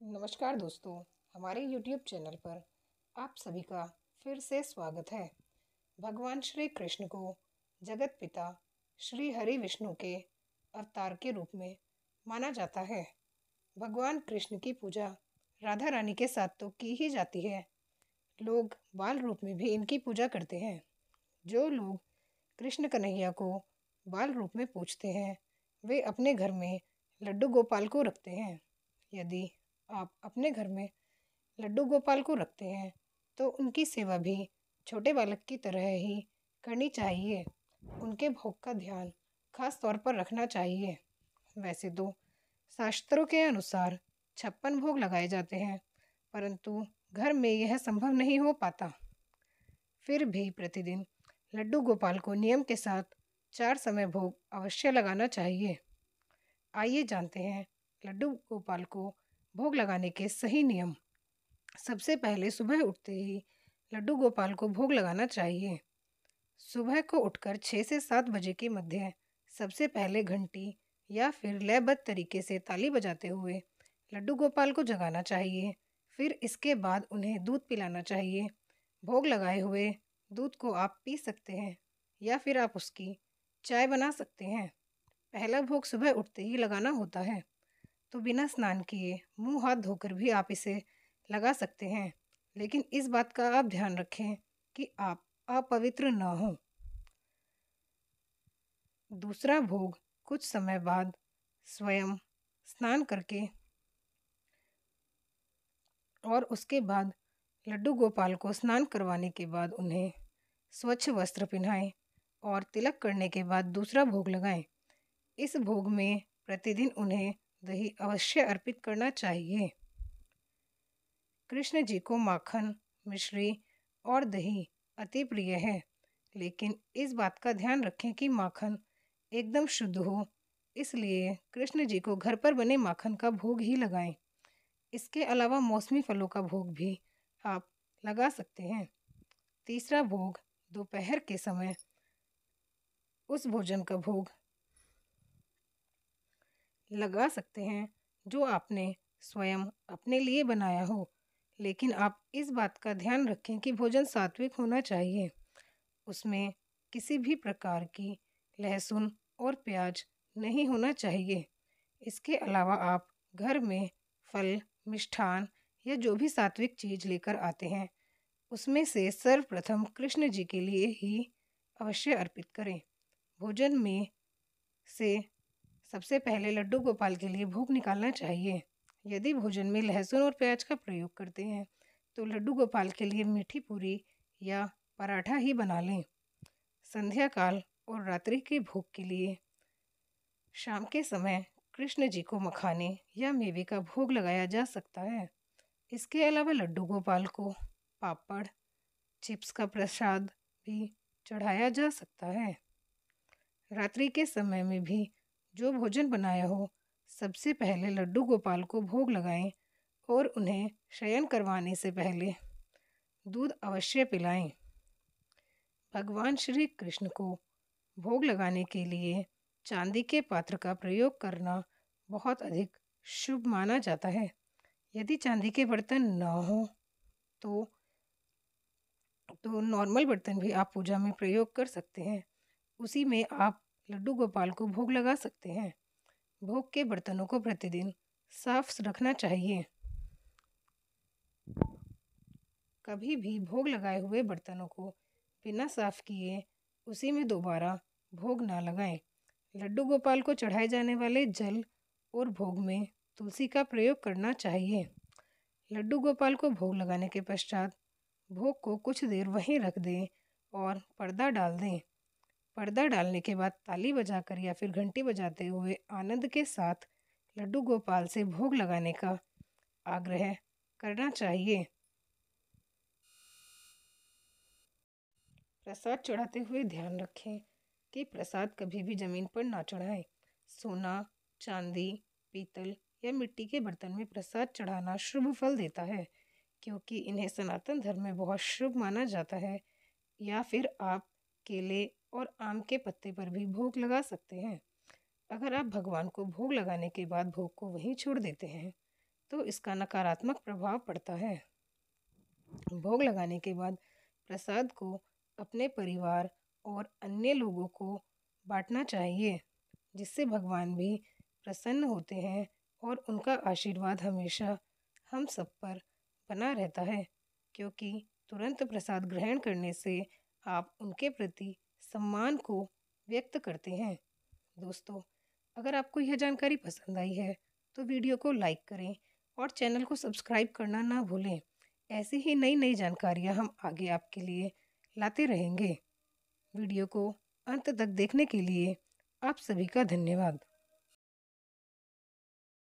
नमस्कार दोस्तों, हमारे YouTube चैनल पर आप सभी का फिर से स्वागत है। भगवान श्री कृष्ण को जगत पिता श्री हरि विष्णु के अवतार के रूप में माना जाता है। भगवान कृष्ण की पूजा राधा रानी के साथ तो की ही जाती है, लोग बाल रूप में भी इनकी पूजा करते हैं। जो लोग कृष्ण कन्हैया को बाल रूप में पूजते हैं, वे अपने घर में लड्डू गोपाल को रखते हैं। यदि आप अपने घर में लड्डू गोपाल को रखते हैं तो उनकी सेवा भी छोटे बालक की तरह ही करनी चाहिए। उनके भोग का ध्यान खास तौर पर रखना चाहिए। वैसे तो शास्त्रों के अनुसार 56 भोग लगाए जाते हैं, परंतु घर में यह संभव नहीं हो पाता। फिर भी प्रतिदिन लड्डू गोपाल को नियम के साथ 4 समय भोग अवश्य लगाना चाहिए। आइए जानते हैं लड्डू गोपाल को भोग लगाने के सही नियम। सबसे पहले सुबह उठते ही लड्डू गोपाल को भोग लगाना चाहिए। सुबह को उठकर 6 से 7 बजे के मध्य सबसे पहले घंटी या फिर लयबद्ध तरीके से ताली बजाते हुए लड्डू गोपाल को जगाना चाहिए। फिर इसके बाद उन्हें दूध पिलाना चाहिए। भोग लगाए हुए दूध को आप पी सकते हैं या फिर आप उसकी चाय बना सकते हैं। पहला भोग सुबह उठते ही लगाना होता है, तो बिना स्नान किए मुंह हाथ धोकर भी आप इसे लगा सकते हैं, लेकिन इस बात का आप ध्यान रखें कि आप अपवित्र न हों। दूसरा भोग कुछ समय बाद स्वयं स्नान करके और उसके बाद लड्डू गोपाल को स्नान करवाने के बाद उन्हें स्वच्छ वस्त्र पहनाएं और तिलक करने के बाद दूसरा भोग लगाएं। इस भोग में प्रतिदिन उन्हें दही अवश्य अर्पित करना चाहिए। कृष्ण जी को माखन, मिश्री और दही अति प्रिय है, लेकिन इस बात का ध्यान रखें कि माखन एकदम शुद्ध हो, इसलिए कृष्ण जी को घर पर बने माखन का भोग ही लगाएं। इसके अलावा मौसमी फलों का भोग भी आप लगा सकते हैं। तीसरा भोग दोपहर के समय उस भोजन का भोग लगा सकते हैं जो आपने स्वयं अपने लिए बनाया हो, लेकिन आप इस बात का ध्यान रखें कि भोजन सात्विक होना चाहिए। उसमें किसी भी प्रकार की लहसुन और प्याज नहीं होना चाहिए। इसके अलावा आप घर में फल, मिष्ठान या जो भी सात्विक चीज़ लेकर आते हैं, उसमें से सर्वप्रथम कृष्ण जी के लिए ही अवश्य अर्पित करें। भोजन में से सबसे पहले लड्डू गोपाल के लिए भोग निकालना चाहिए। यदि भोजन में लहसुन और प्याज का प्रयोग करते हैं तो लड्डू गोपाल के लिए मीठी पूरी या पराठा ही बना लें। संध्या काल और रात्रि के भोग के लिए शाम के समय कृष्ण जी को मखाने या मेवे का भोग लगाया जा सकता है। इसके अलावा लड्डू गोपाल को पापड़, चिप्स का प्रसाद भी चढ़ाया जा सकता है। रात्रि के समय में भी जो भोजन बनाया हो, सबसे पहले लड्डू गोपाल को भोग लगाएं और उन्हें शयन करवाने से पहले दूध अवश्य पिलाएं। भगवान श्री कृष्ण को भोग लगाने के लिए चांदी के पात्र का प्रयोग करना बहुत अधिक शुभ माना जाता है। यदि चांदी के बर्तन न हो तो नॉर्मल बर्तन भी आप पूजा में प्रयोग कर सकते हैं। उसी में आप लड्डू गोपाल को भोग लगा सकते हैं। भोग के बर्तनों को प्रतिदिन साफ रखना चाहिए। कभी भी भोग लगाए हुए बर्तनों को बिना साफ किए उसी में दोबारा भोग ना लगाएं। लड्डू गोपाल को चढ़ाए जाने वाले जल और भोग में तुलसी का प्रयोग करना चाहिए। लड्डू गोपाल को भोग लगाने के पश्चात भोग को कुछ देर वहीं रख दें और पर्दा डाल दें। पर्दा डालने के बाद ताली बजाकर या फिर घंटी बजाते हुए आनंद के साथ लड्डू गोपाल से भोग लगाने का आग्रह करना चाहिए। प्रसाद चढ़ाते हुए ध्यान रखें कि प्रसाद कभी भी जमीन पर ना चढ़ाएं। सोना, चांदी, पीतल या मिट्टी के बर्तन में प्रसाद चढ़ाना शुभ फल देता है, क्योंकि इन्हें सनातन धर्म में बहुत शुभ माना जाता है। या फिर आप केले और आम के पत्ते पर भी भोग लगा सकते हैं। अगर आप भगवान को भोग लगाने के बाद भोग को वहीं छोड़ देते हैं तो इसका नकारात्मक प्रभाव पड़ता है। भोग लगाने के बाद प्रसाद को अपने परिवार और अन्य लोगों को बांटना चाहिए, जिससे भगवान भी प्रसन्न होते हैं और उनका आशीर्वाद हमेशा हम सब पर बना रहता है, क्योंकि तुरंत प्रसाद ग्रहण करने से आप उनके प्रति सम्मान को व्यक्त करते हैं। दोस्तों, अगर आपको यह जानकारी पसंद आई है तो वीडियो को लाइक करें और चैनल को सब्सक्राइब करना ना भूलें। ऐसी ही नई नई जानकारियाँ हम आगे आपके लिए लाते रहेंगे। वीडियो को अंत तक देखने के लिए आप सभी का धन्यवाद।